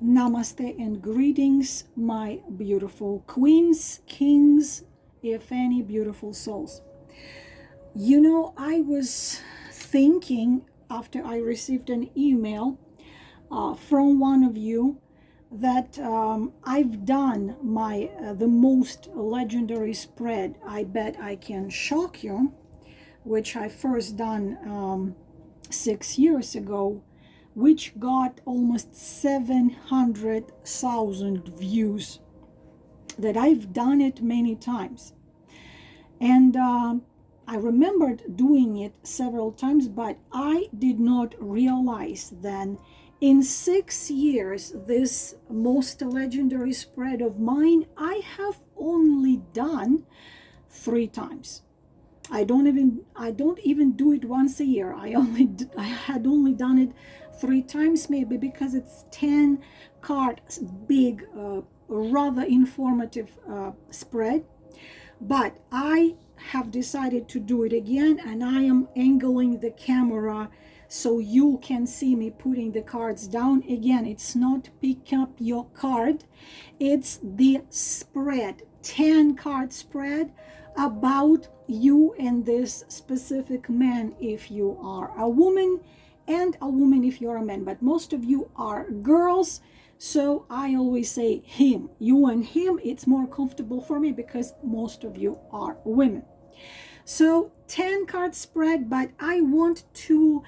Namaste and greetings, my beautiful queens, kings, if any beautiful souls. You know, I was thinking after I received an email from one of you that I've done my the most legendary spread. I bet I can shock you, which I first done 6 years ago, which got almost 700,000 views. That I've done it many times, and I remembered doing it several times, but I did not realize then in 6 years this most legendary spread of mine I have only done 3 times. I don't even do it once a year. I had only done it 3 times, maybe because it's 10 cards, big, rather informative spread. But I have decided to do it again, and I am angling the camera so you can see me putting the cards down. Again, it's not pick up your card, it's the spread, 10 card spread about you and this specific man if you are a woman, and a woman if you're a man, but most of you are girls, so I always say him, you and him. It's more comfortable for me because most of you are women. So 10 card spread, but I want to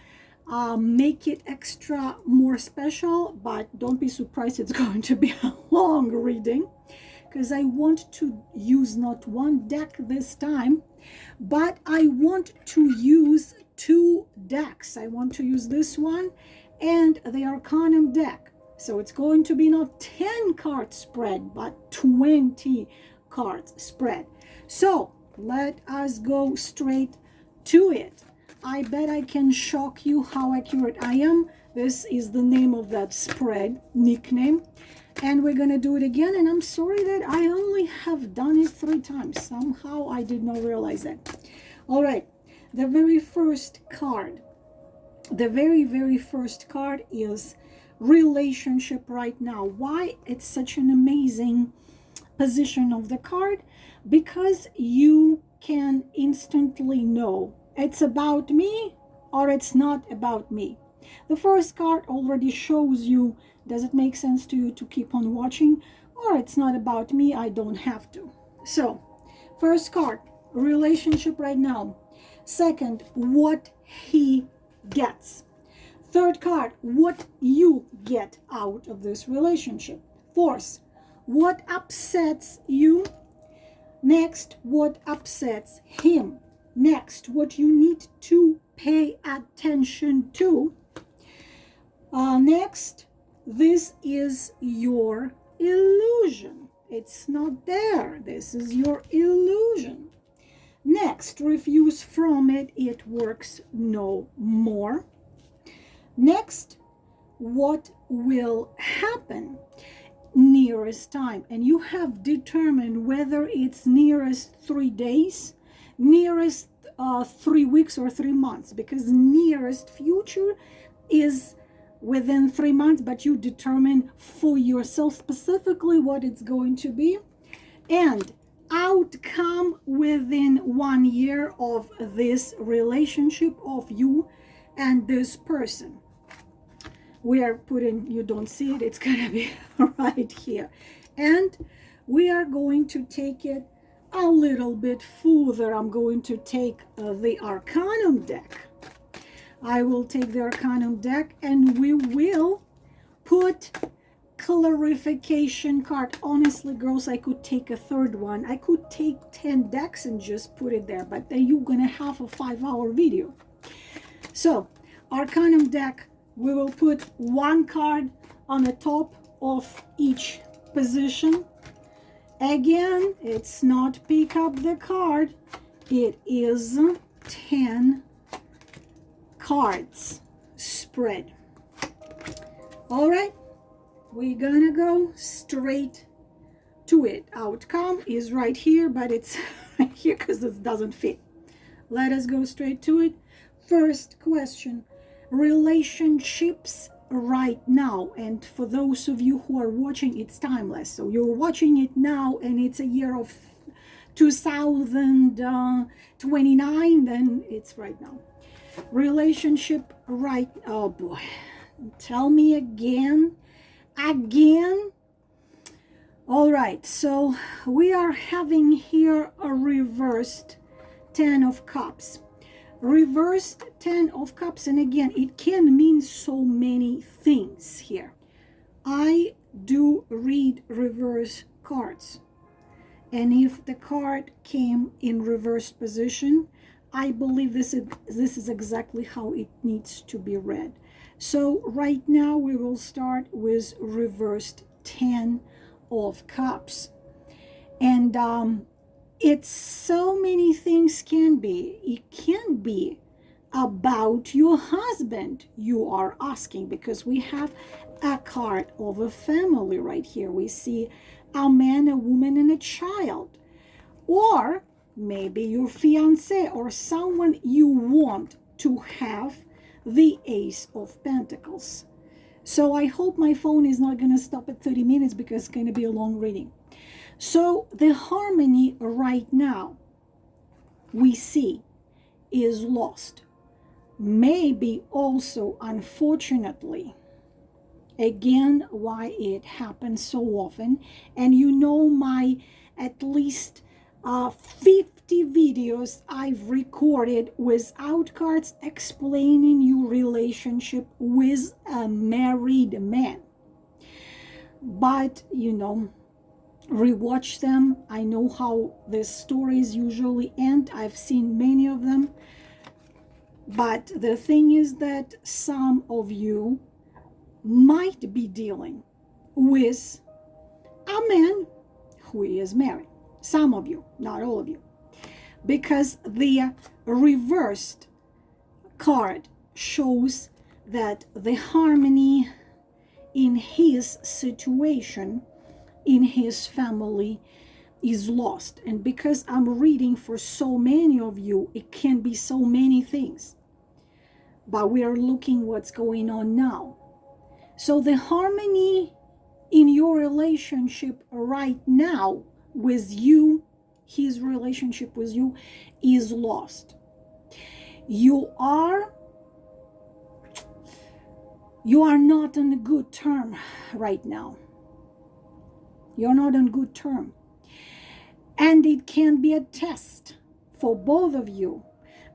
make it extra more special, but don't be surprised, it's going to be a long reading because I want to use not one deck this time, but I want to use 2 decks. I want to use this one and the Arcanum deck. So it's going to be not 10 card spread, but 20 cards spread. So let us go straight to it. I bet I can shock you how accurate I am. This is the name of that spread, nickname. And we're going to do it again. And I'm sorry that I only have done it 3 times. Somehow I did not realize that. All right. The very first card. The very first card is relationship right now. Why it's such an amazing position of the card? Because you can instantly know it's about me or it's not about me. The first card already shows you, does it make sense to you to keep on watching, or it's not about me, I don't have to. So first card, relationship right now. Second, what he gets. Third card, what you get out of this relationship. Fourth, what upsets you. Next, what upsets him. Next, what you need to pay attention to. Next, this is your illusion. It's not there. This is your illusion. Next, refuse from it. It works no more. Next, what will happen nearest time? And you have determined whether it's nearest 3 days, nearest 3 weeks, or 3 months, because nearest future is within 3 months, but you determine for yourself specifically what it's going to be. And outcome within 1 year of this relationship of you and this person. We are putting, you don't see it, it's gonna be right here. And we are going to take it a little bit further. I'm going to take the Arcanum deck. I will take the Arcanum deck and we will put clarification card. Honestly, girls, I could take a third one. I could take 10 decks and just put it there, but then you're gonna have a 5-hour video. So Arcanum deck, we will put 1 card on the top of each position. Again, it's not pick up the card, it is 10 cards spread. All right, we're gonna go straight to it. Outcome is right here, but it's right here because it doesn't fit. Let us go straight to it. First question, relationships right now. And for those of you who are watching, it's timeless. So you're watching it now and it's a year of 2029, then it's right now. Relationship right, oh boy, tell me again. All right, so we are having here a reversed 10 of cups. Reversed 10 of cups, and again, it can mean so many things here. I do read reverse cards, and if the card came in reversed position, I believe this is exactly how it needs to be read. So right now we will start with reversed 10 of cups, and it's so many things can be. It can be about your husband, you are asking, because we have a card of a family right here. We see a man, a woman, and a child. Or maybe your fiance or someone you want to have the Ace of Pentacles. So I hope my phone is not going to stop at 30 minutes because it's going to be a long reading. So the harmony right now we see is lost. Maybe also, unfortunately, again, why it happens so often. And you know my at least 50 videos I've recorded without cards explaining your relationship with a married man. But, you know, rewatch them. I know how the stories usually end. I've seen many of them. But the thing is that some of you might be dealing with a man who is married. Some of you, not all of you. Because the reversed card shows that the harmony in his situation, in his family, is lost. And because I'm reading for so many of you, it can be so many things. But we are looking what's going on now. So the harmony in your relationship right now with you, his relationship with you, is lost. You are not on a good term right now. You're not on good term. And it can be a test for both of you,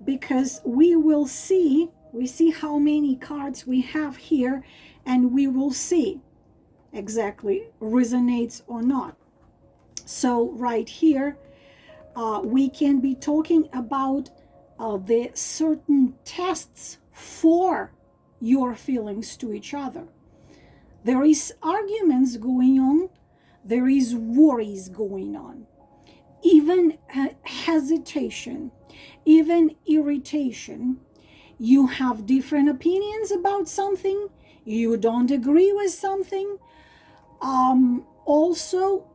because we see how many cards we have here, and we will see exactly resonates or not. So right here, we can be talking about the certain tests for your feelings to each other. There is arguments going on. There is worries going on. Even hesitation, even irritation. You have different opinions about something. You don't agree with something. Also,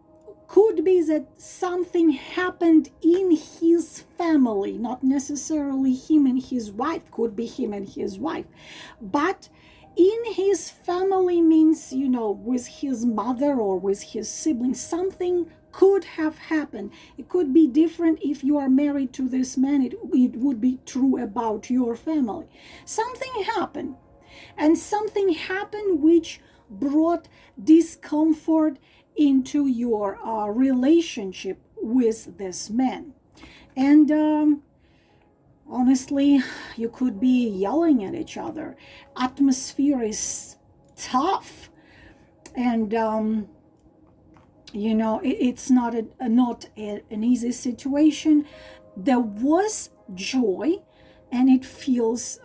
could be that something happened in his family, not necessarily him and his wife, could be him and his wife, but in his family means, you know, with his mother or with his siblings, something could have happened. It could be different if you are married to this man. It would be true about your family. Something happened, and something happened which brought discomfort into your relationship with this man. And honestly, you could be yelling at each other. Atmosphere is tough, and you know, it's not an easy situation. There was joy, and it feels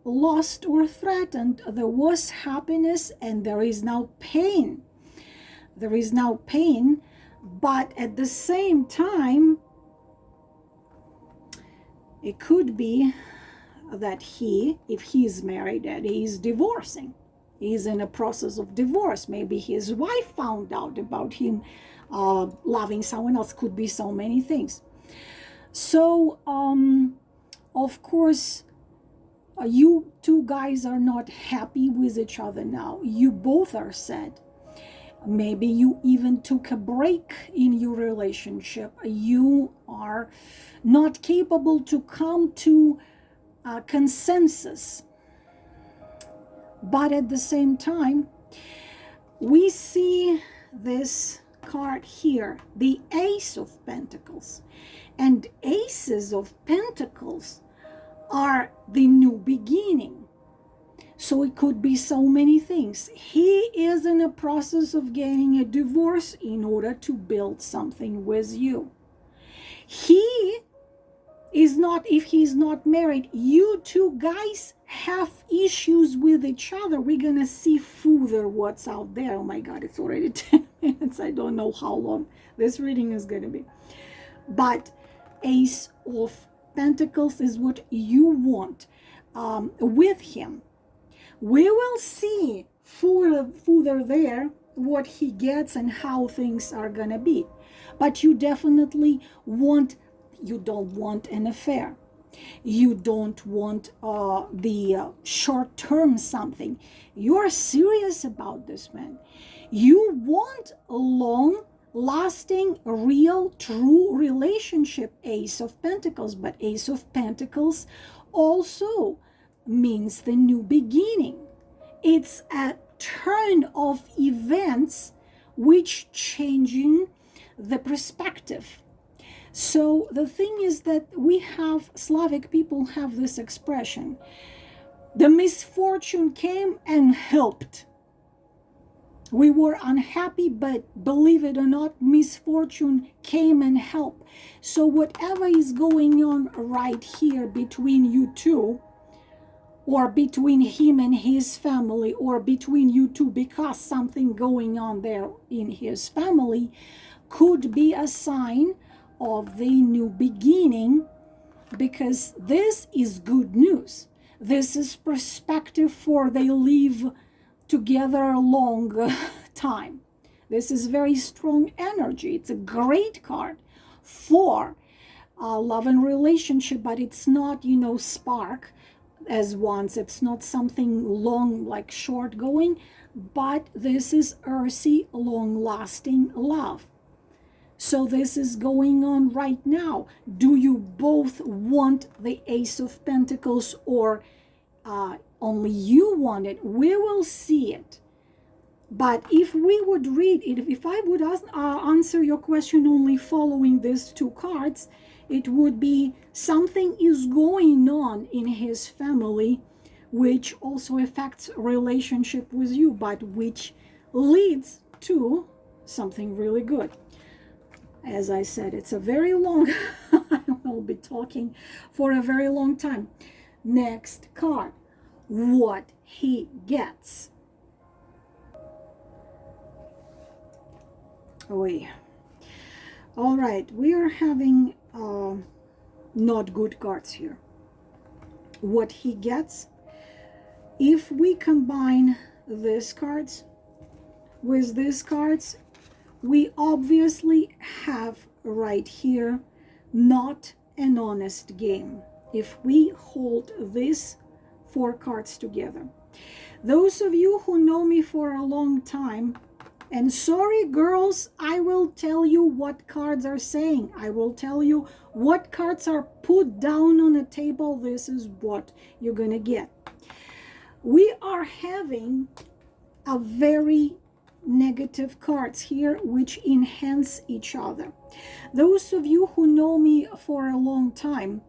lost or threatened. There was happiness, and there is now pain. There is now pain, but at the same time, it could be that if he is married, that he is divorcing. He's in a process of divorce. Maybe his wife found out about him loving someone else. Could be so many things. So, of course, You two guys are not happy with each other now. You both are sad. Maybe you even took a break in your relationship. You are not capable to come to a consensus. But at the same time, we see this card here, the Ace of Pentacles. And Aces of Pentacles are the new beginning. So it could be so many things. He is in a process of getting a divorce in order to build something with you. He is not, if he's not married, you two guys have issues with each other. We're gonna see further what's out there. Oh my God, it's already 10 minutes. I don't know how long this reading is gonna be. But Ace of Pentacles is what you want with him. We will see further there what he gets and how things are gonna be. But you definitely want, you don't want an affair. You don't want the short-term something. You're serious about this, man. You want a long-lasting, real, true relationship, Ace of Pentacles. But Ace of Pentacles also means the new beginning. It's a turn of events which changing the perspective. So the thing is that we have, Slavic people have this expression, the misfortune came and helped. We were unhappy, but believe it or not, misfortune came and helped. So whatever is going on right here between you two, or between him and his family, or between you two because something going on there in his family, could be a sign of the new beginning, because this is good news. This is perspective for they live together a long time. This is very strong energy. It's a great card for love and relationship, but it's not, you know, spark as once. It's not something long, like short going, but this is earthy, long-lasting love. So this is going on right now. Do you both want the Ace of Pentacles, or only you want it? We will see it. But if we would read it, if I would answer your question only following these two cards, it would be something is going on in his family, which also affects relationship with you, but which leads to something really good. As I said, it's a very long, I will be talking for a very long time. Next card, what he gets. All right, we are having not good cards here. What he gets, if we combine these cards with these cards, we obviously have right here not an honest game. If we hold these four cards together, those of you who know me for a long time, and sorry girls, I will tell you what cards are saying. I will tell you what cards are put down on a table. This is what you're gonna get. We are having a very negative cards here which enhance each other. Those of you who know me for a long time,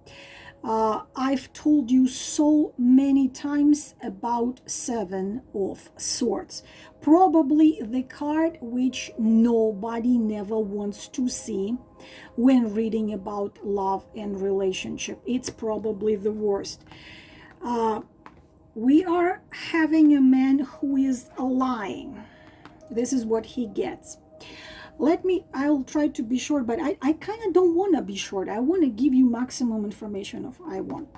I've told you so many times about Seven of Swords. Probably the card which nobody never wants to see when reading about love and relationship. It's probably the worst. We are having a man who is lying. This is what he gets. I'll try to be short, but I kind of don't want to be short. I want to give you maximum information of I want.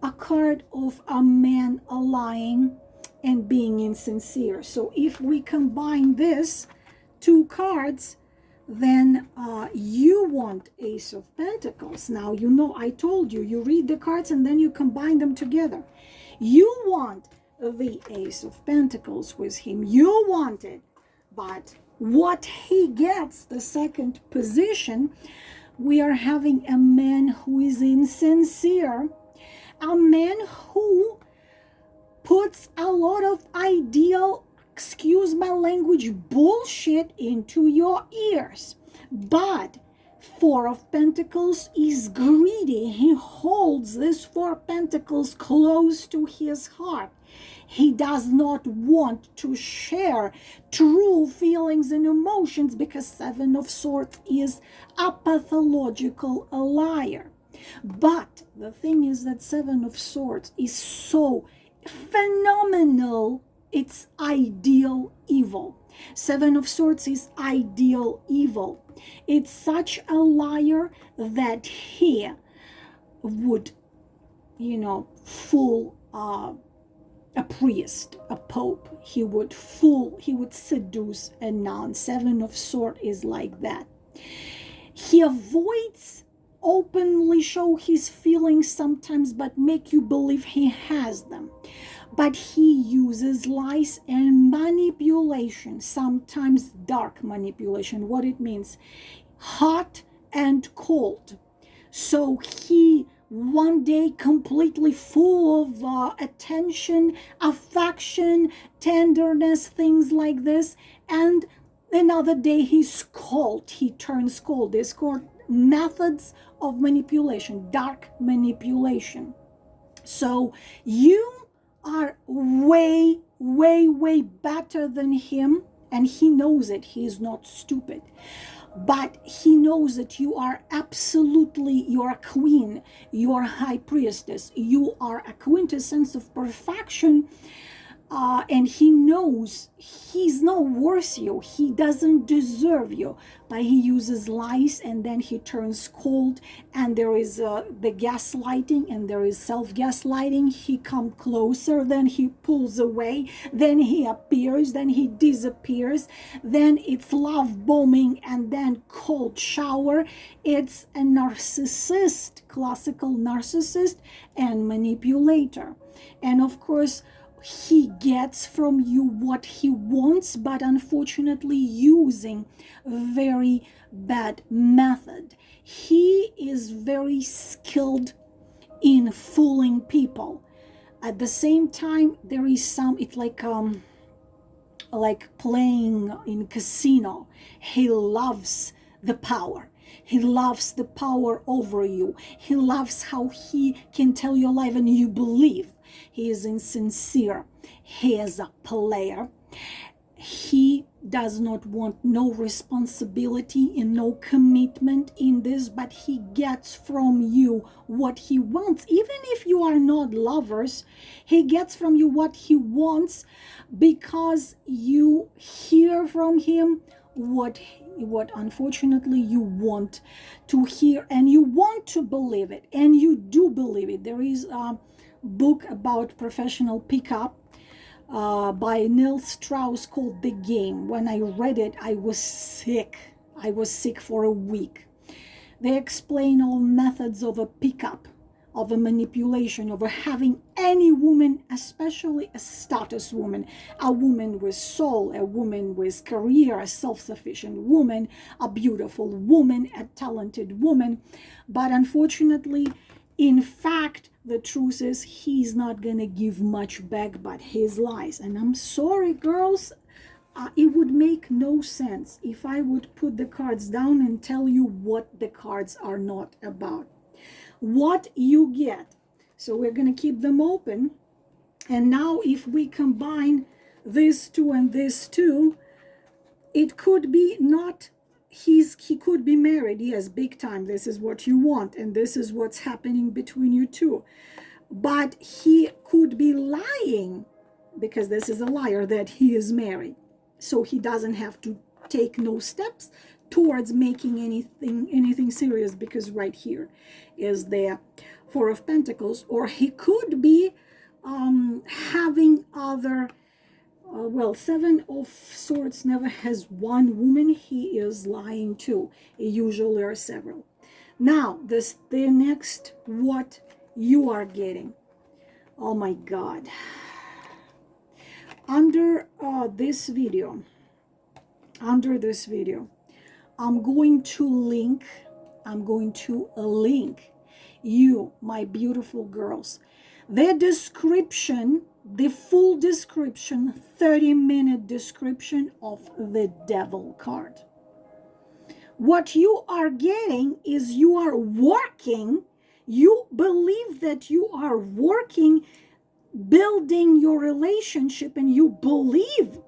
A card of a man lying and being insincere. So if we combine this two cards, then you want Ace of Pentacles. Now, you know, I told you, you read the cards and then you combine them together. You want the Ace of Pentacles with him. You want it. But what he gets, the second position, we are having a man who is insincere, a man who puts a lot of ideal, excuse my language, bullshit into your ears. But Four of Pentacles is greedy. He holds this Four of Pentacles close to his heart. He does not want to share true feelings and emotions because Seven of Swords is a pathological liar. But the thing is that Seven of Swords is so phenomenal. It's ideal evil. Seven of Swords is ideal evil. It's such a liar that he would, fool a priest, a pope. He would seduce a nun. Seven of Swords is like that. He avoids openly show his feelings sometimes, but make you believe he has them. But he uses lies and manipulation, sometimes dark manipulation. What it means, hot and cold. So he one day completely full of attention, affection, tenderness, things like this, and another day he's cold. He turns cold. These called methods of manipulation, dark manipulation. So you are way, way, way better than him, and he knows it. He is not stupid. But he knows that you are a queen, you are a high priestess, you are a quintessence of perfection, and he knows he's not worth you, he doesn't deserve you, but he uses lies, and then he turns cold, and there is the gaslighting, and there is self-gaslighting. He comes closer, then he pulls away, then he appears, then he disappears, then it's love bombing, and then cold shower. It's a narcissist, classical narcissist and manipulator. And of course, he gets from you what he wants, but unfortunately using very bad method. He is very skilled in fooling people. At the same time, there is it's like playing in casino. He loves the power. He loves the power over you. He loves how he can tell your life and you believe. He is insincere. He is a player. He does not want no responsibility and no commitment in this, but he gets from you what he wants. Even if you are not lovers, he gets from you what he wants because you hear from him what unfortunately you want to hear, and you want to believe it, and you do believe it. There is a book about professional pickup by Neil Strauss called The Game. When I read it, I was sick. I was sick for a week. They explain all methods of a pickup, of a manipulation, of having any woman, especially a status woman, a woman with soul, a woman with career, a self-sufficient woman, a beautiful woman, a talented woman. But unfortunately, in fact, the truth is he's not gonna give much back but his lies. And I'm sorry, girls, it would make no sense if I would put the cards down and tell you what the cards are not about. What you get. So we're gonna keep them open. And now if we combine this two and this two, it could be not he could be married, yes, big time. This is what you want, and this is what's happening between you two. But he could be lying, because this is a liar, that he is married. So he doesn't have to take no steps towards making anything serious, because right here is the Four of Pentacles. Or he could be having other Seven of Swords never has one woman. He is lying too. Usually are several. Now, the next, what you are getting. Oh my God. Under this video, I'm going to link you, my beautiful girls, the description, the full description, 30-minute description of the devil card. What you are getting is you are working, you believe that you are working, building your relationship, and you believe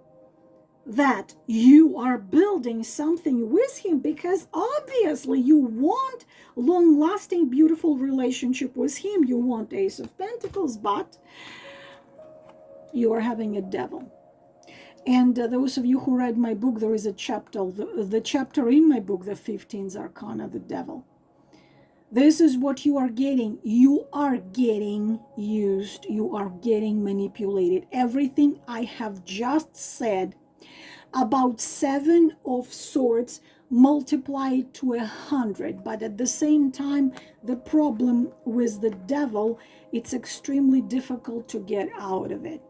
that you are building something with him because obviously you want long-lasting, beautiful relationship with him. You want Ace of Pentacles, but you are having a devil. And those of you who read my book, there is a chapter, the chapter in my book, the 15th Arcana, the devil. This is what you are getting. You are getting used. You are getting manipulated. Everything I have just said about 7 of Swords multiplied to 100. But at the same time, the problem with the devil, it's extremely difficult to get out of it,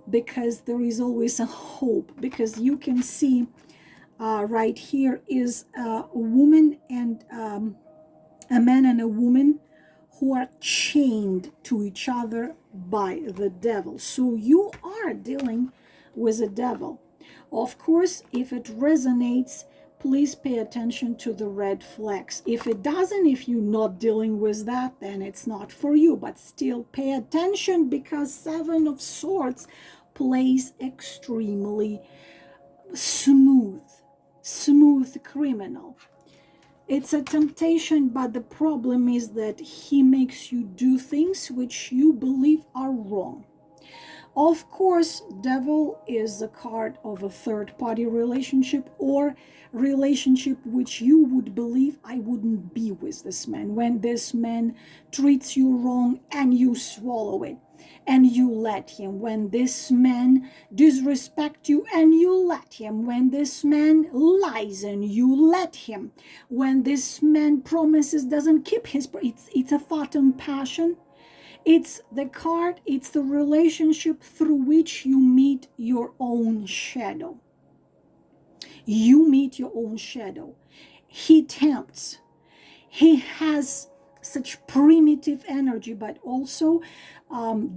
because there is always a hope. Because you can see right here is a woman and a man and a woman who are chained to each other by the devil. So you are dealing with a devil. Of course, if it resonates, please pay attention to the red flags. If it doesn't, if you're not dealing with that, then it's not for you. But still pay attention, because 7 of Swords plays extremely smooth criminal. It's a temptation, but the problem is that he makes you do things which you believe are wrong. Of course, devil is a card of a third-party relationship, or relationship which you would believe, I wouldn't be with this man. When this man treats you wrong and you swallow it and you let him. When this man disrespects you and you let him. When this man lies and you let him. When this man promises, doesn't keep his, it's a phantom passion. It's the card, it's the relationship through which you meet your own shadow. You meet your own shadow. He tempts. He has such primitive energy, but also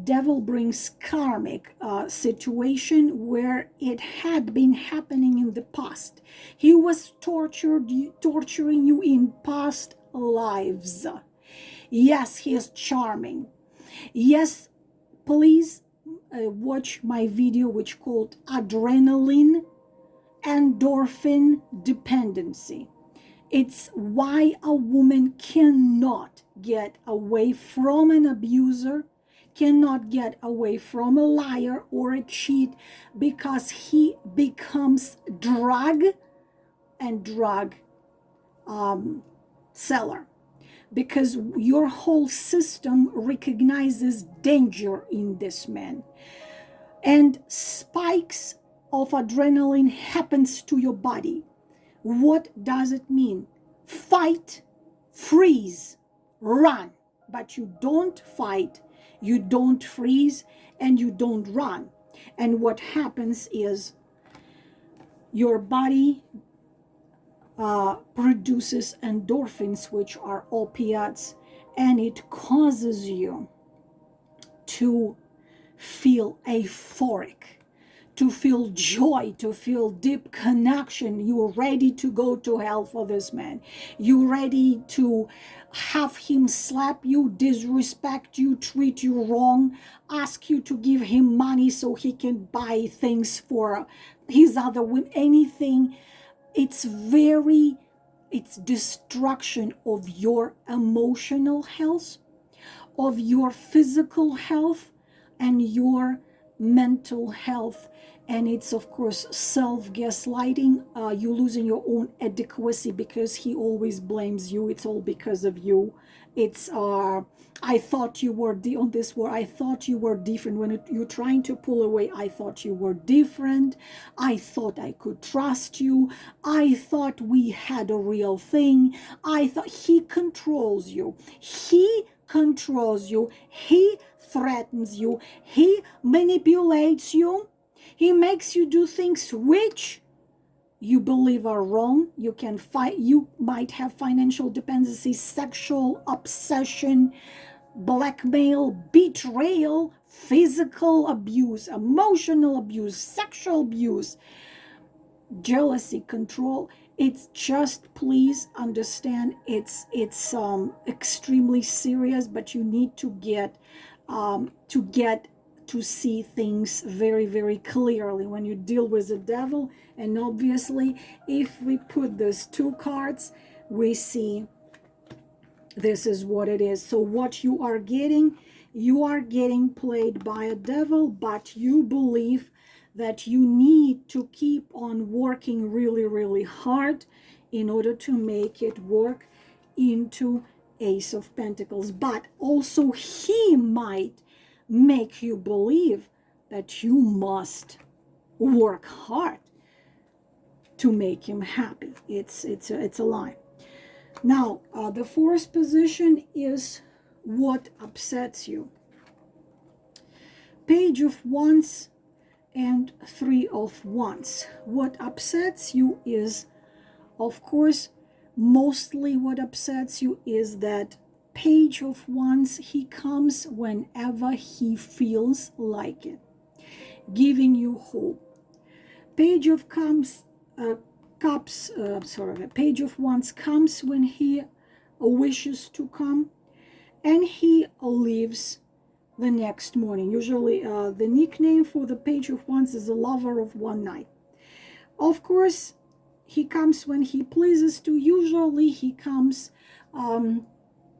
devil brings karmic situation where it had been happening in the past. He was torturing you in past lives. Yes, he is charming. Yes, please watch my video which called Adrenaline Endorphin Dependency. It's why a woman cannot get away from an abuser, cannot get away from a liar or a cheat, because he becomes drug seller. Because your whole system recognizes danger in this man. And spikes of adrenaline happens to your body. What does it mean? Fight, freeze, run. But you don't fight, you don't freeze, and you don't run. And what happens is your body produces endorphins, which are opiates, and it causes you to feel euphoric, to feel joy, to feel deep connection. You're ready to go to hell for this man. You're ready to have him slap you, disrespect you, treat you wrong, ask you to give him money so he can buy things for his other women, anything. It's destruction of your emotional health, of your physical health, and your mental health. And it's, of course, self-gaslighting. You losing your own adequacy because he always blames you. It's all because of you. It's I thought you were on this word. I thought you were different. When you're trying to pull away, I thought you were different. I thought I could trust you. I thought we had a real thing. I thought he controls you. He controls you. He threatens you, he manipulates you, he makes you do things which you believe are wrong. You might have financial dependency, sexual obsession, blackmail, betrayal, physical abuse, emotional abuse, sexual abuse, jealousy, control. It's just, please understand, it's extremely serious, but you need to get to see things very, very clearly when you deal with the devil. And obviously, if we put those two cards, we see this is what it is. So what you are getting played by a devil, but you believe that you need to keep on working really, really hard in order to make it work into Ace of Pentacles. But also he might make you believe that you must work hard to make him happy. It's a lie. Now, the fourth position is what upsets you. Page of Wands and Three of Wands. What upsets you is, of course, mostly what upsets you is that Page of Wands, he comes whenever he feels like it, giving you hope. Page of Page of Wands comes when he wishes to come, and he leaves the next morning. Usually the nickname for the Page of Wands is a lover of one night. Of course, he comes when he pleases to. Usually he comes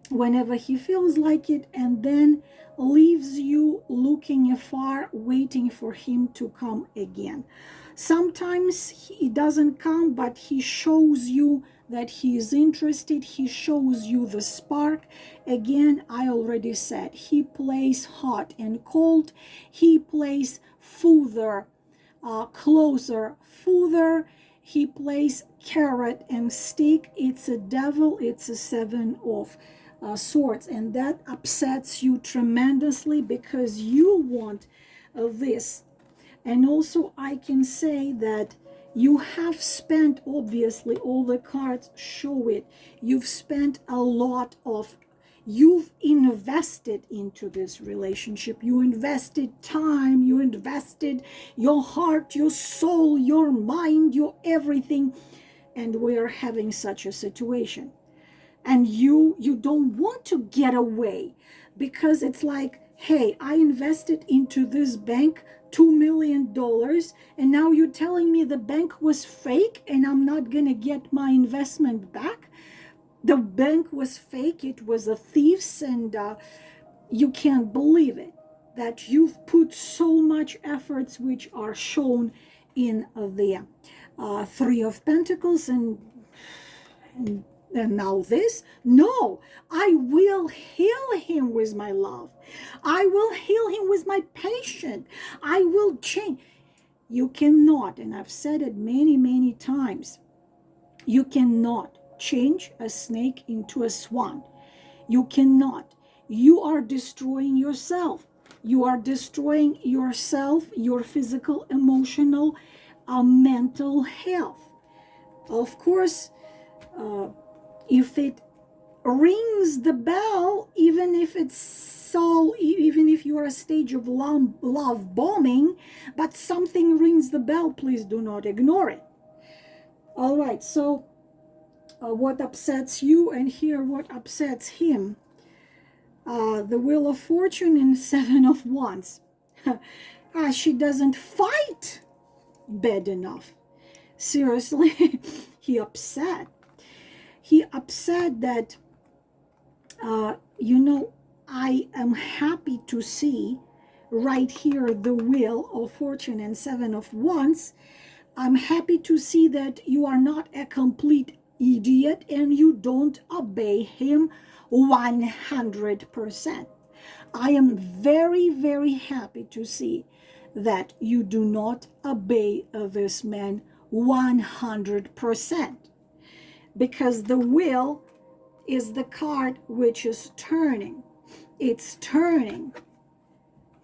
whenever he feels like it, and then leaves you looking afar, waiting for him to come again. Sometimes he doesn't come, but he shows you that he is interested. He shows you the spark. Again, I already said, he plays hot and cold. He plays further, closer, further. He plays carrot and stick. It's a devil. It's a Seven of Swords, and that upsets you tremendously because you want this. And also I can say that you have spent, obviously all the cards show it, you've spent a lot of, you've invested into this relationship. You invested time, you invested your heart, your soul, your mind, your everything, and we are having such a situation. And you don't want to get away, because it's like, hey, I invested into this bank $2 million, and now you're telling me the bank was fake and I'm not gonna get my investment back. The bank was fake, it was a thief's, and you can't believe it, that you've put so much efforts which are shown in the Three of Pentacles, and now this. No, I will heal him with my love. I will heal him with my patience. I will change. You cannot, and I've said it many, many times, you cannot change a snake into a swan. You cannot. You are destroying yourself. You are destroying yourself, your physical, emotional, mental health. Of course, if it rings the bell, even if you are a stage of love bombing, but something rings the bell, please do not ignore it. All right, so what upsets you, and here what upsets him. The Wheel of Fortune and Seven of Wands. She doesn't fight bad enough. Seriously, he upset that, I am happy to see right here the Wheel of Fortune and Seven of Wands. I'm happy to see that you are not a complete idiot and you don't obey him 100%. I am very, very happy to see that you do not obey this man 100%. Because the wheel is the card which is turning. It's turning.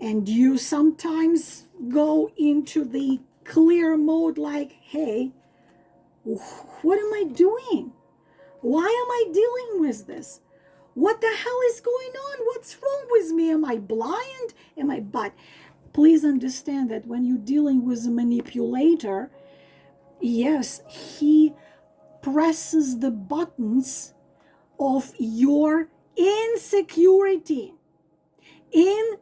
And you sometimes go into the clear mode like, hey, what am I doing? Why am I dealing with this? What the hell is going on? What's wrong with me? Am I blind? But please understand that when you're dealing with a manipulator, yes, he presses the buttons of your insecurity. He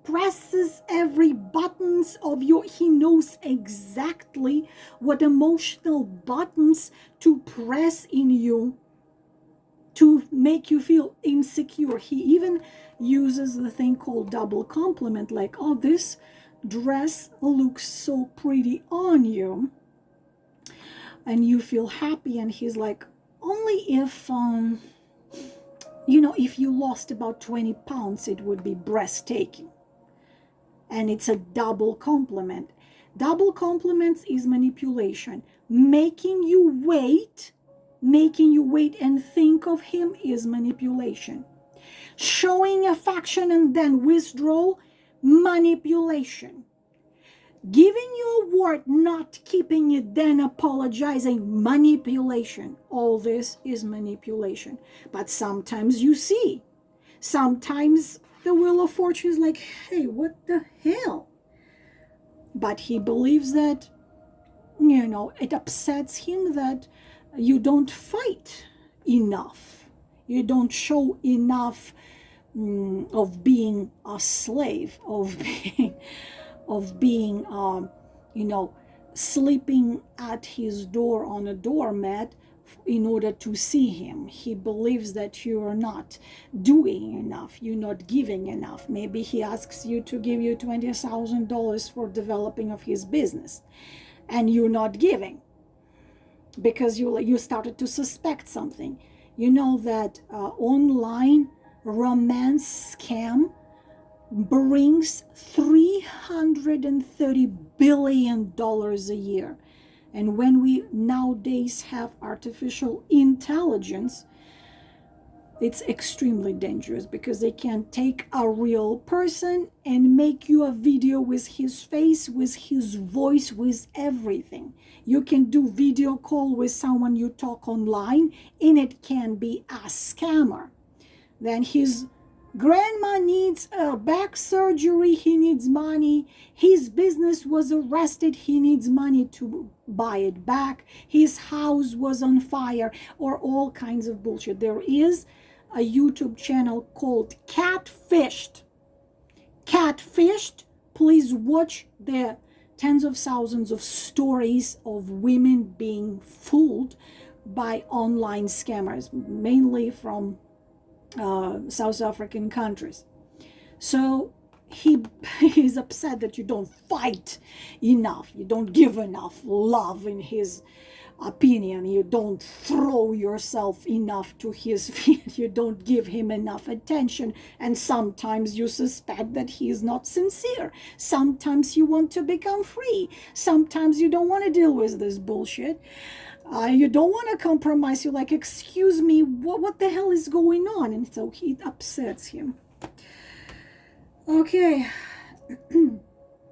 presses every buttons of your, he knows exactly what emotional buttons to press in you to make you feel insecure. He even uses the thing called double compliment, like, oh, this dress looks so pretty on you, and you feel happy. And he's like, only if if you lost about 20 pounds, it would be breathtaking. And it's a double compliment. Double compliments is manipulation. Making you wait and think of him is manipulation. Showing affection and then withdrawal, manipulation. Giving you a word, not keeping it, then apologizing, manipulation. All this is manipulation. But sometimes you see, sometimes the Wheel of Fortune is like, hey, what the hell? But he believes that, it upsets him that you don't fight enough. You don't show enough of being a slave, of being sleeping at his door on a doormat in order to see him. He believes that you are not doing enough, you're not giving enough. Maybe he asks you to give you $20,000 for developing of his business, and you're not giving because you started to suspect something. You know that online romance scam brings $330 billion a year. And when we nowadays have artificial intelligence, it's extremely dangerous because they can take a real person and make you a video with his face, with his voice, with everything. You can do video call with someone you talk online, and it can be a scammer. Then his grandma needs a back surgery, he needs money. His business was arrested, he needs money to buy it back. His house was on fire, or all kinds of bullshit. There is a YouTube channel called Catfished. Catfished, please watch the tens of thousands of stories of women being fooled by online scammers, mainly from South African countries. So he's upset that you don't fight enough, you don't give enough love, in his opinion. You don't throw yourself enough to his feet, you don't give him enough attention, and sometimes you suspect that he is not sincere. Sometimes you want to become free, sometimes you don't want to deal with this bullshit. You don't want to compromise. You're like, excuse me, what the hell is going on? And so it upsets him. Okay.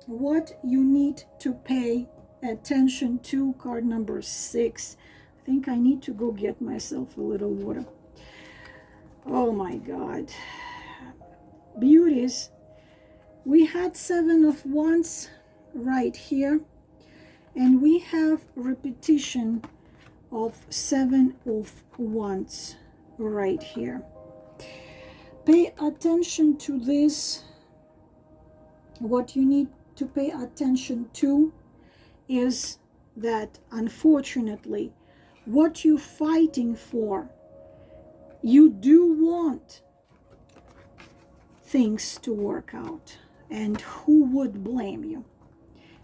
What you need to pay attention to, card number 6. I think I need to go get myself a little water. Oh my God. Beauties. We had 7 of Wands right here. And we have repetition of 7 of Wands right here. Pay attention to this. What you need to pay attention to is that, unfortunately, what you're fighting for, you do want things to work out. And who would blame you?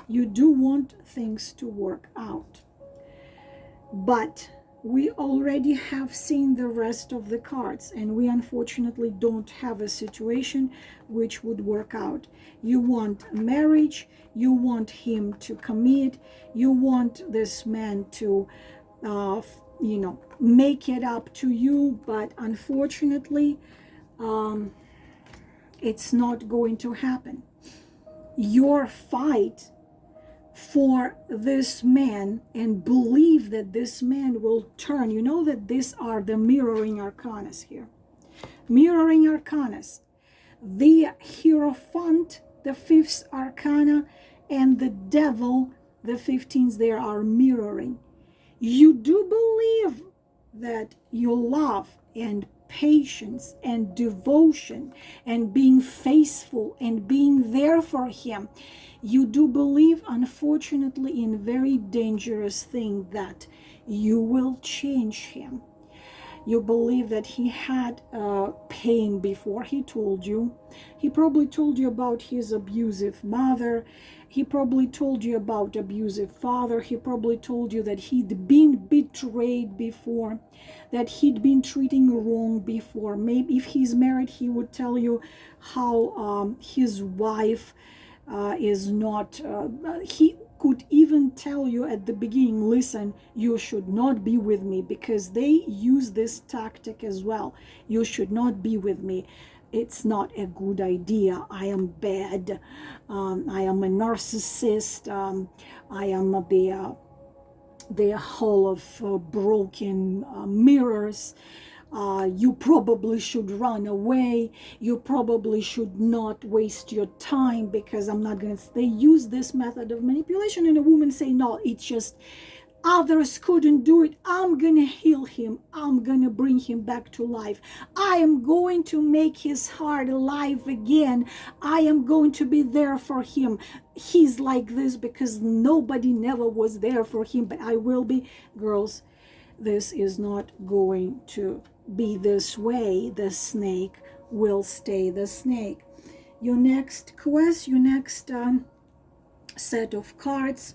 You do want things to work out. But we already have seen the rest of the cards, and we unfortunately don't have a situation which would work out. You want marriage, you want him to commit, you want this man to make it up to you, but unfortunately It's not going to happen. Your fight for this man and believe that this man will turn. You know that these are the mirroring arcanas here. Mirroring arcanas. The Hierophant, the 5th arcana, and the Devil, the 15th, they are mirroring. You do believe that your love and patience and devotion and being faithful and being there for him, you do believe, unfortunately, in a very dangerous thing, that you will change him. You believe that he had pain before he told you. He probably told you about his abusive mother. He probably told you about abusive father. He probably told you that he'd been betrayed before, that he'd been treating you wrong before. Maybe if he's married, he would tell you how his wife is not, he could even tell you at the beginning, listen, you should not be with me, because they use this tactic as well. You should not be with me. It's not a good idea. I am bad. I am a narcissist. I am the whole of broken mirrors. You probably should run away. You probably should not waste your time, because I'm not going to. They use this method of manipulation, and a woman say, no, it's just others couldn't do it. I'm going to heal him. I'm going to bring him back to life. I am going to make his heart alive again. I am going to be there for him. He's like this because nobody never was there for him, but I will be. Girls, this is not going to be this way. The snake will stay the snake. Your next quest, your next set of cards.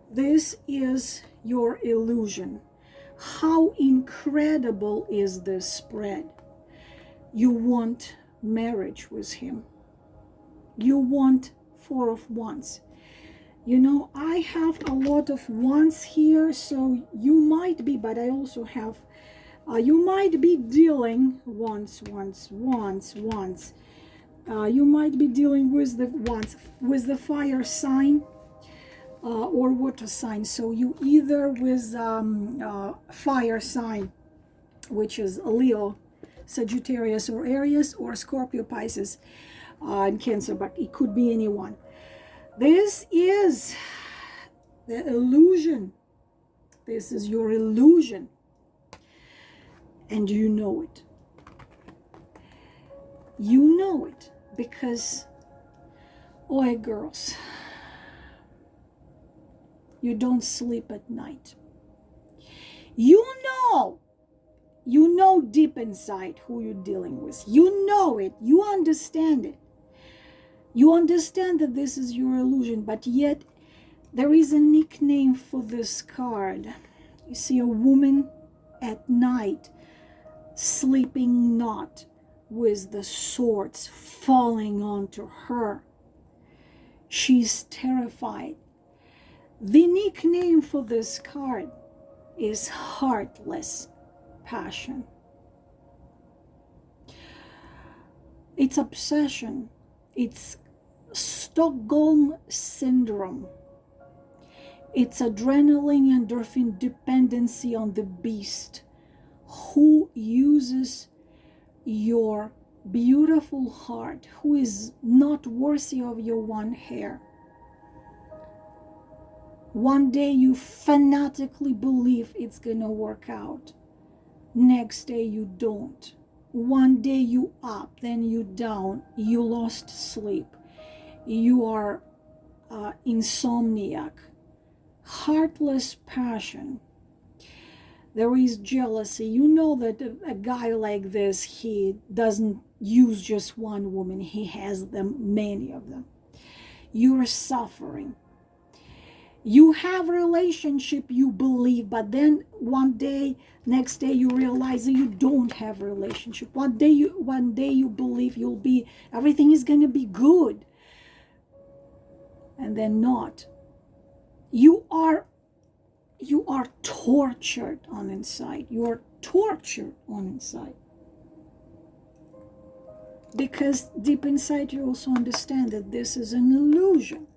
This is your illusion. How incredible is this spread? You want marriage with him. You want 4 of Wands. You know, I have a lot of wands here, so you might be, but I also have, you might be dealing, wands. You might be dealing with the wands, with the fire sign or water sign. So you either with fire sign, which is Leo, Sagittarius, or Aries, or Scorpio, Pisces, and Cancer, but it could be anyone. This is the illusion. This is your illusion. And you know it. You know it because, oi girls, you don't sleep at night. You know deep inside who you're dealing with. You know it. You understand it. You understand that this is your illusion, but yet there is a nickname for this card. You see a woman at night sleeping not, with the swords falling onto her. She's terrified. The nickname for this card is heartless passion. It's obsession. It's Stockholm syndrome. It's adrenaline, endorphin dependency on the beast who uses your beautiful heart, who is not worthy of your one hair. One day you fanatically believe it's gonna work out. Next day you don't. One day you up, then you down. You lost sleep. You are insomniac. Heartless passion. There is jealousy. You know that a guy like this, he doesn't use just one woman. He has them, many of them. You're suffering. You have a relationship, you believe, but then one day, next day you realize that you don't have a relationship. One day you believe everything is going to be good. And then not. You are tortured on inside. You are tortured on inside. Because deep inside you also understand that this is an illusion.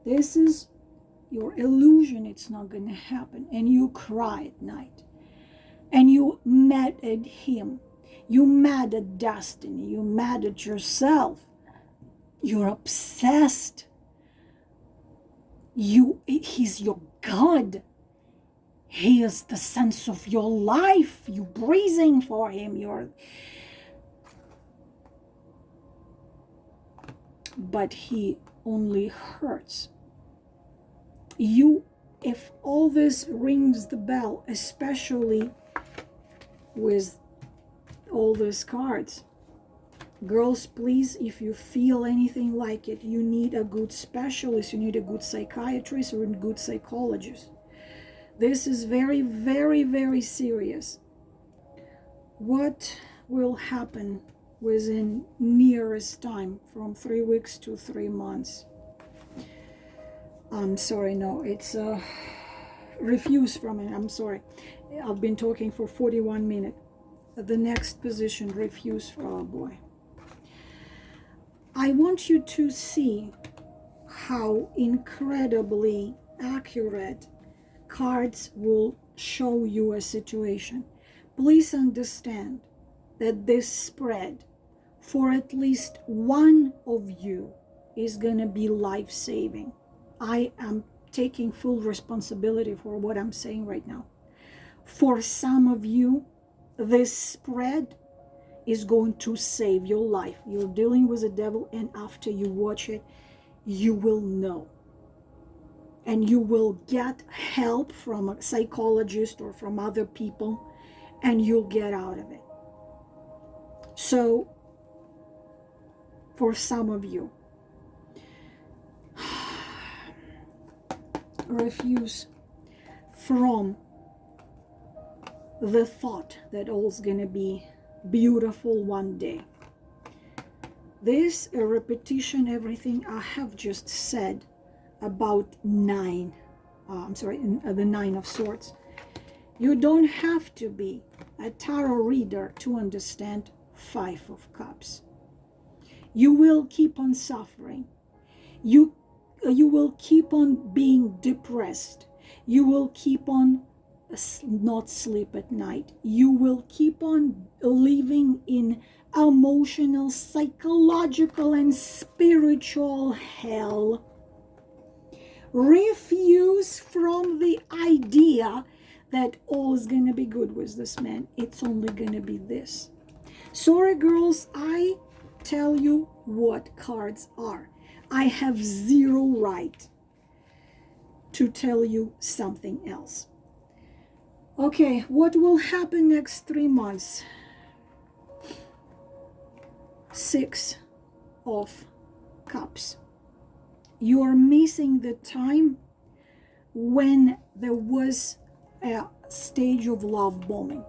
This is your illusion. It's not going to happen. And you cry at night. And you mad at him. You mad at destiny. You mad at yourself. You're obsessed. He's your God. He is the sense of your life. You're breathing for him. But he only hurts. If all this rings the bell, especially with all these cards, girls, please, if you feel anything like it, you need a good specialist, you need a good psychiatrist or a good psychologist. This is very, very, very serious. What will happen within nearest time, from 3 weeks to 3 months? I'm sorry, no, it's refuse from it. I'm sorry. I've been talking for 41 minutes. The next position, refuse for, oh boy. I want you to see how incredibly accurate cards will show you a situation. Please understand that this spread for at least one of you is going to be life-saving. I am taking full responsibility for what I'm saying right now. For some of you, this spread is going to save your life. You're dealing with the devil, and after you watch it, you will know. And you will get help from a psychologist or from other people, and you'll get out of it. So, for some of you, refuse from the thought that all's gonna be beautiful one day. This a repetition, everything I have just said about the 9 of Swords. You don't have to be a tarot reader to understand 5 of Cups. You will keep on suffering. You will keep on being depressed. You will keep on not sleep at night. You will keep on living in emotional, psychological, and spiritual hell. Refuse from the idea that all is going to be good with this man. It's only going to be this. Sorry, girls, I tell you what cards are. I have zero right to tell you something else. Okay, what will happen next 3 months? 6 of Cups. You are missing the time when there was a stage of love bombing.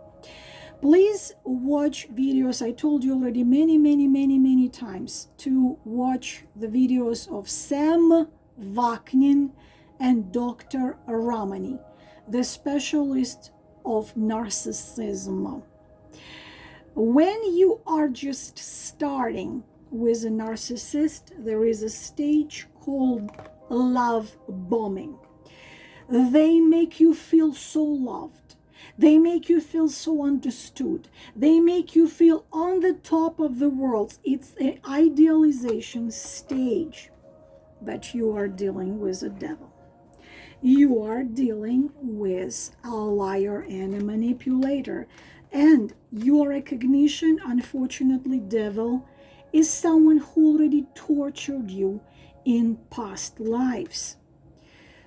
Please watch videos. I told you already many times to watch the videos of Sam Vaknin and Dr. Ramani, the specialist of narcissism. When you are just starting with a narcissist, there is a stage called love bombing. They make you feel so loved. They make you feel so understood. They make you feel on the top of the world. It's an idealization stage. But you are dealing with a devil. You are dealing with a liar and a manipulator. And your recognition, unfortunately, devil, is someone who already tortured you in past lives.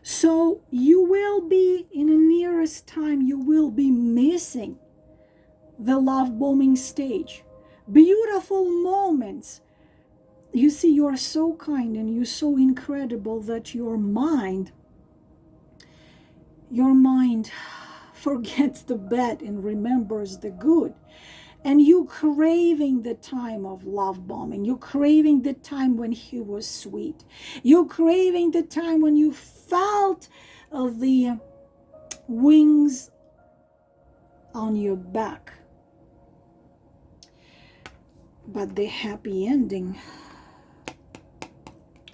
So you will be, in the nearest time, you will be missing the love bombing stage. Beautiful moments. You see, you are so kind and you're so incredible that your mind forgets the bad and remembers the good. And you craving the time of love bombing. You're craving the time when he was sweet. You're craving the time when you felt the wings on your back. But the happy ending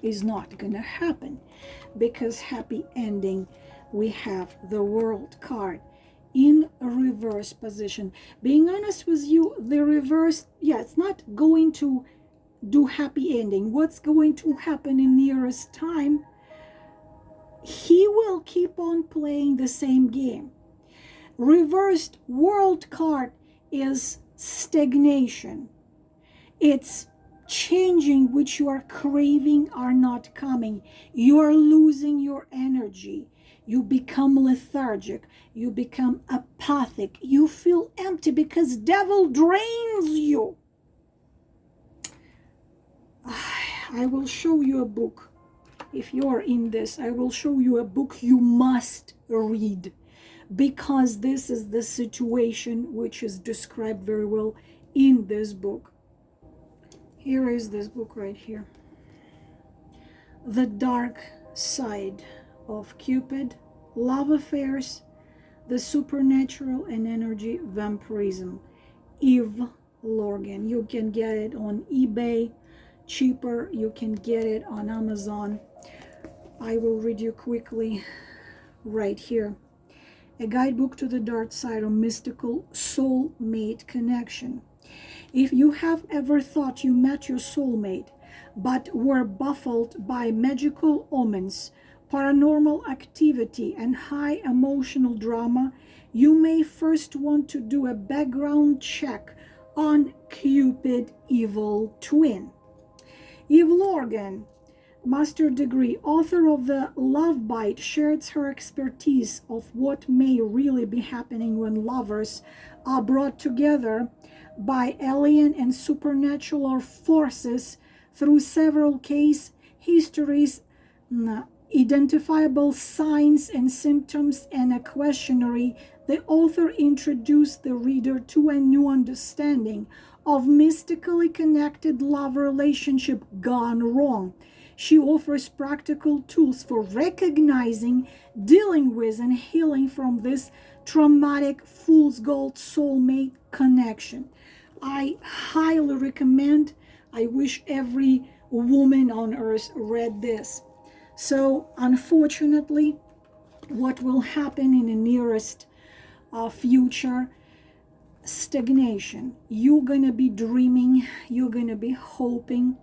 is not gonna happen, because happy ending, we have the World card in a reverse position. Being honest with you, the reverse, yeah, it's not going to do happy ending. What's going to happen in nearest time? He will keep on playing the same game. Reversed World card is stagnation. It's changing, which you are craving are not coming. You are losing your energy. You become lethargic. You become apathic. You feel empty because devil drains you. I will show you a book. If you're in this, I will show you a book you must read, because this is the situation which is described very well in this book. Here is this book right here. The Dark Side of Cupid, Love Affairs, the Supernatural and Energy Vampirism. Eve Lorgen. You can get it on eBay, cheaper. You can get it on Amazon. I will read you quickly right here. A guidebook to the dark side of mystical soulmate connection. If you have ever thought you met your soulmate, but were baffled by magical omens, paranormal activity, and high emotional drama, you may first want to do a background check on Cupid Evil Twin. Eve Lorgen, master degree, author of The Love Bite, shares her expertise of what may really be happening when lovers are brought together by alien and supernatural forces through several case histories, identifiable signs and symptoms, and a questionnaire. The author introduced the reader to a new understanding of mystically connected love relationship gone wrong. She offers practical tools for recognizing, dealing with, and healing from this traumatic fool's gold soulmate connection. I highly recommend. I wish every woman on earth read this. So unfortunately, what will happen in the nearest future? Stagnation. You're gonna be dreaming, you're gonna be hoping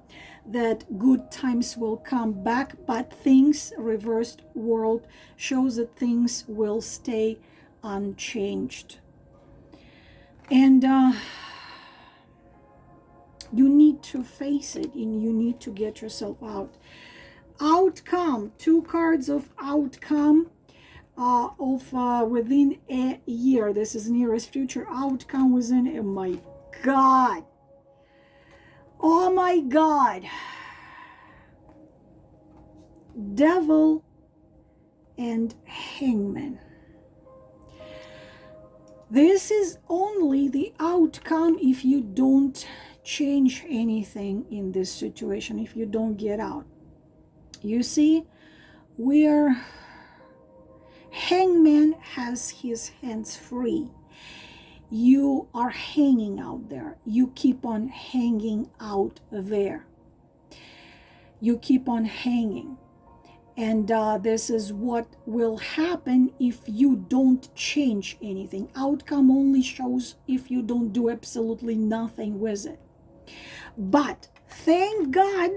that good times will come back, but things, reversed world shows that things will stay unchanged. And you need to face it, and you need to get yourself out. Outcome, 2 cards of outcome of within a year. This is nearest future outcome within, oh my God. Oh my God. Devil and Hangman. This is only the outcome if you don't change anything in this situation, if you don't get out. You see, where Hangman has his hands free. You are hanging out there. You keep on hanging out there. You keep on hanging. And this is what will happen if you don't change anything. Outcome only shows if you don't do absolutely nothing with it. But thank God,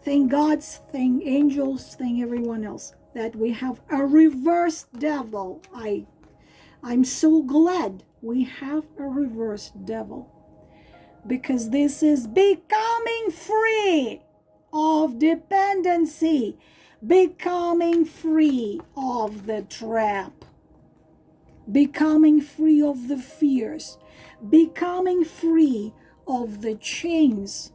thank gods, thank angels, thank everyone else that we have a reverse devil. I'm so glad we have a reverse devil, because this is becoming free of dependency, becoming free of the trap, becoming free of the fears, becoming free of the chains,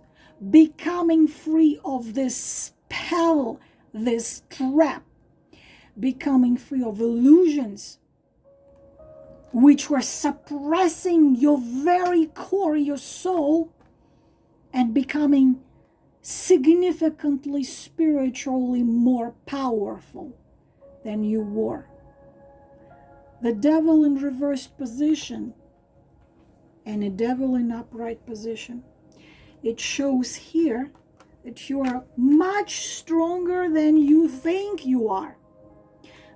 becoming free of this spell, this trap, becoming free of illusions which were suppressing your very core, your soul, and becoming significantly spiritually more powerful than you were. The devil in reversed position, and a devil in upright position. It shows here that you are much stronger than you think you are.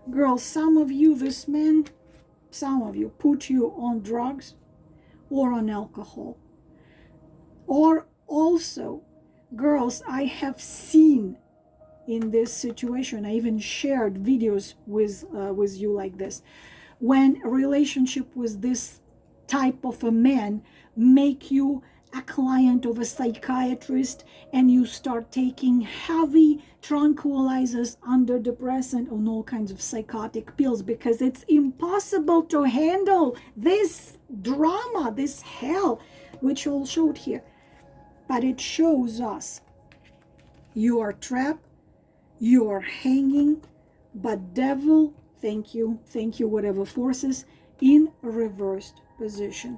Girls, some of you, this man, some of you put you on drugs or on alcohol. Or also, girls, I have seen in this situation, I even shared videos with you like this, when a relationship with this type of a man make you a client of a psychiatrist, and you start taking heavy tranquilizers, antidepressant, and all kinds of psychotic pills, because it's impossible to handle this drama, this hell, which all showed here. But it shows us you are trapped, you are hanging, but devil, thank you, whatever forces, in reversed position.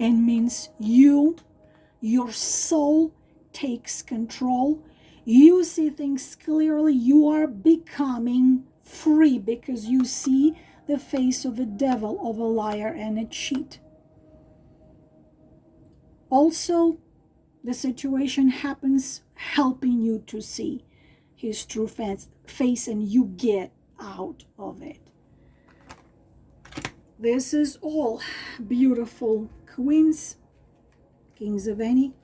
And means your soul takes control. You see things clearly. You are becoming free because you see the face of a devil, of a liar and a cheat. Also, the situation happens helping you to see his true face, and you get out of it. This is all, beautiful queens, kings of any.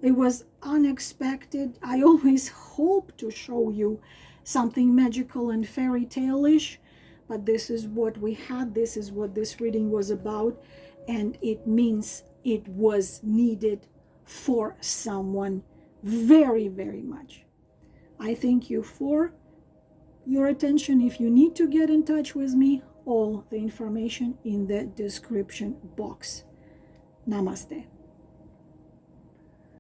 It was unexpected. I always hope to show you something magical and fairy tale-ish, but this is what we had. This is what this reading was about, and it means it was needed for someone very, very much. I thank you for your attention. If you need to get in touch with me, all the information in the description box. Namaste.